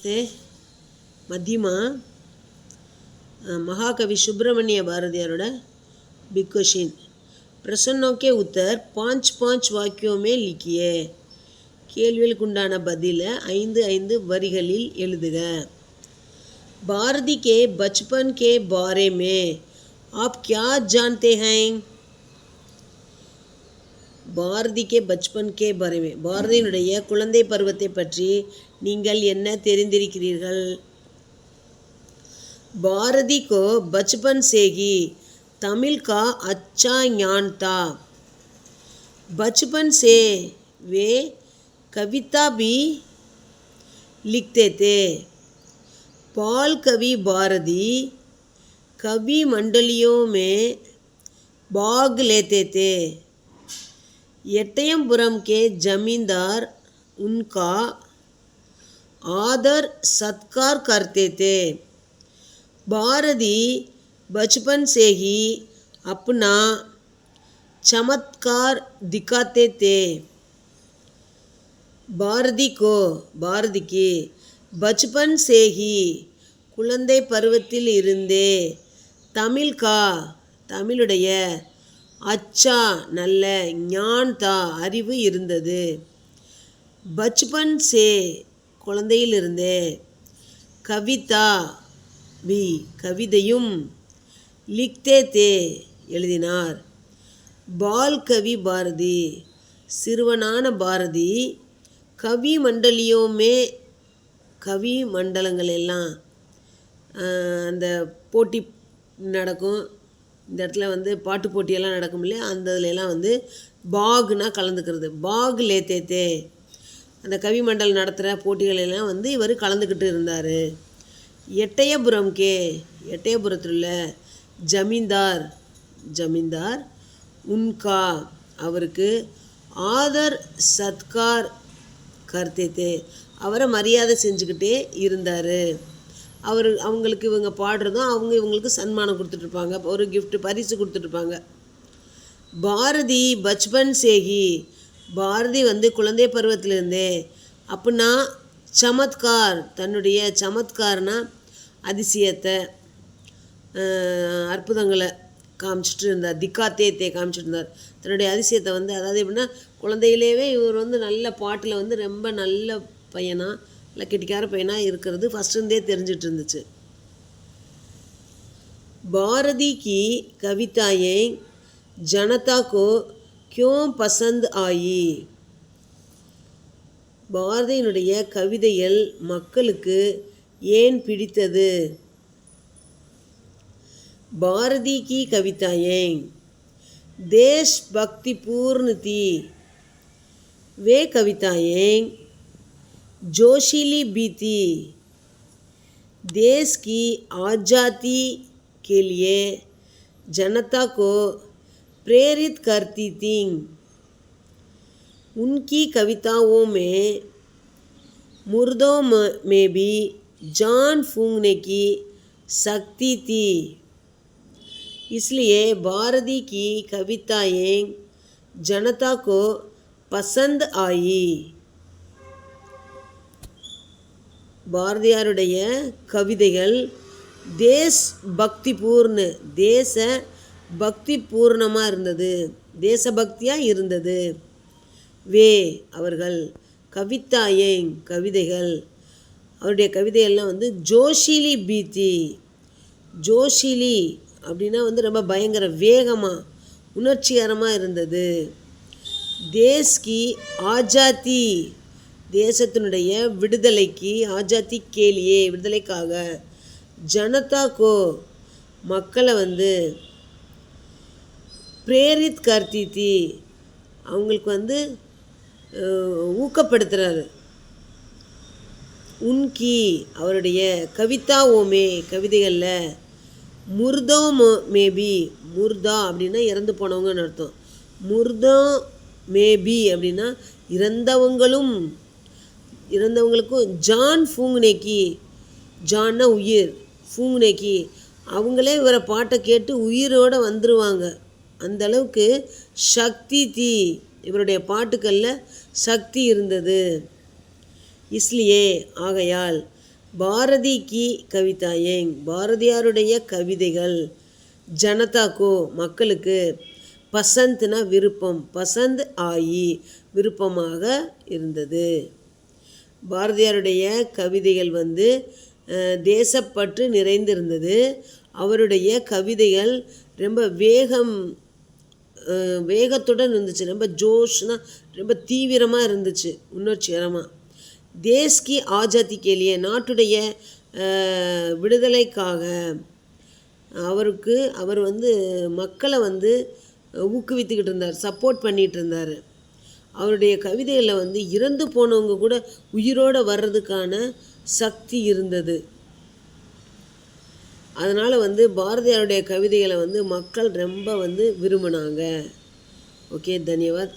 नमस्ते। मध्यमा महाकवि सुब्रमण्य भारतियारोட बिग क्वेश्चन। प्रश्नों के उत्तर 5-5 वाक्यों में लिखिए। கேள்விகளுக்கு உண்டான பதிலை 5-5 வரிகளில் எழுதுக। भारती के बचपन के बारे में आप क्या जानते हैं? பாரதி கே பச்பன் கே பாரே மே, பாரதியினுடைய குழந்தை பருவத்தை பற்றி நீங்கள் என்ன தெரிந்திருக்கிறீர்கள்? பாரதி को बचपन से ही तमिल का अच्छा ज्ञान था। बचपन से वे कविता भी लिखते थे। बाल कवि भारती कवि मंडलियों में भाग लेते थे। एटयमपुरम के जमींदार उनका आदर सत्कार करते थे। भारती बचपन से ही अपना चमत्कार दिखाते थे। भारती की बचपन से ही குழந்தை பருவத்தில் இருந்தே தமிழ் கா தமிழுடைய அச்சா நல்ல ஞான் தா அறிவு இருந்தது। பச்பன் சே குழந்தையிலிருந்தே கவிதா வி கவிதையும் லிக்தே தே எழுதினார்। பால் கவி பாரதி சிறுவனான பாரதி கவி மண்டலியோமே கவி மண்டலங்கள் எல்லாம் அந்த போட்டி நடக்கும், இந்த இடத்துல வந்து பாட்டு போட்டியெல்லாம் நடக்கும் இல்லையா, அந்த இதுலலாம் வந்து பாக்னா கலந்துக்கிறது, பாக் லேத்தே அந்த கவி மண்டல் நடத்துகிற போட்டிகளெல்லாம் வந்து இவர் கலந்துக்கிட்டு இருந்தார்। எட்டயபுரத்தில் உள்ள ஜமீன்தார் உன்கா அவருக்கு ஆதர் சத்கார் கர்த்தே அவரை மரியாதை செஞ்சுக்கிட்டே இருந்தார்। அவங்களுக்கு இவங்க பாடுறதும் அவங்க இவங்களுக்கு சன்மானம் கொடுத்துட்ருப்பாங்க, ஒரு கிஃப்ட் பரிசு கொடுத்துட்ருப்பாங்க। பாரதி பச்பன் சேகி பாரதி வந்து குழந்தை பருவத்திலிருந்தே அப்படின்னா சமத்கார் தன்னுடைய சமத்கார்னா அதிசயத்தை அற்புதங்களை காமிச்சிட்டு இருந்தார்। திக்காத்தே காமிச்சிட்டு இருந்தார் தன்னுடைய அதிசயத்தை வந்து, அதாவது எப்படின்னா குழந்தையிலேயே இவர் வந்து நல்ல பாட்டில் வந்து ரொம்ப நல்ல பையனாக இல்லை கெட்டிக்கார பையனாக இருக்கிறது ஃபஸ்ட்டுருந்தே தெரிஞ்சிட்டு இருந்துச்சு। பாரதி கி கவிதாயே ஜனதா கோ क्यों पसंद आई? பாரதியினுடைய கவிதைகள் மக்களுக்கு ஏன் பிடித்தது? பாரதி की कविताएं देशभक्तिपूर्ण थी। वे कविताएं जोशीली भी थी। देश की आज़ादी के लिए जनता को प्रेरित करती थी। उनकी कविताओं में मुर्दों में भी जान फूंकने की शक्ति थी। इसलिए भारती की कविताएं जनता को पसंद आई। பாரதியாருடைய கவிதைகள் தேச பக்தி பூர்ணமாக இருந்தது, தேசபக்தியாக இருந்தது। வே அவர்கள் கவிதாயேங் கவிதைகள் அவருடைய கவிதையெல்லாம் வந்து ஜோஷிலி பீத்தி, ஜோஷிலி அப்படின்னா வந்து ரொம்ப பயங்கர வேகமாக உணர்ச்சிகரமாக இருந்தது। தேஸ்கி ஆஜாதி தேசத்தினுடைய விடுதலைக்கு, ஆஜாதி கேலியே விடுதலைக்காக, ஜனதா கோ மக்களை வந்து பிரேரித் கர்த்தி தி அவங்களுக்கு வந்து ஊக்கப்படுத்துகிறாரு। உன்கி அவருடைய கவிதாவோமே கவிதைகளில் முர்தோ மேபி முர்தா அப்படின்னா இறந்து போனவங்கன்னு அர்த்தம், முர்தோ மேபி அப்படின்னா இறந்தவங்களுக்கும் ஜான் ஃபூங்னேக்கி ஜான்னா உயிர், ஃபூங்னேக்கி அவங்களே இவரை பாட்டை கேட்டு உயிரோடு வந்துடுவாங்க, அந்தளவுக்கு சக்தி தீ இவருடைய பாட்டுக்களில் சக்தி இருந்தது। इसलिए ஆகையால் பாரதி கி கவிதாயேங், பாரதியாருடைய கவிதைகள், ஜனதா கோ மக்களுக்கு, பசந்த்னா விருப்பம், பசந்த் ஆயி விருப்பமாக இருந்தது. பாரதியாருடைய கவிதைகள் வந்து தேசப்பற்று நிறைந்திருந்தது. அவருடைய கவிதைகள் ரொம்ப வேகத்துடன் இருந்துச்சு, ரொம்ப ஜோஷ்னா ரொம்ப தீவிரமாக இருந்துச்சு, உணர்ச்சிகரமாக. தேஸ் கி ஆஜாதி கேலியே, நாட்டுடைய விடுதலைக்காக அவர் வந்து மக்களை வந்து ஊக்குவித்துக்கிட்டு இருந்தார், சப்போர்ட் பண்ணிகிட்டு இருந்தார். அவருடைய கவிதைகளில் வந்து இறந்து போனவங்க கூட உயிரோடு வர்றதுக்கான சக்தி இருந்தது. அதனால் வந்து பாரதியாருடைய கவிதைகளை வந்து மக்கள் ரொம்ப வந்து விரும்பினாங்க. ஓகே, தன்யவாத்.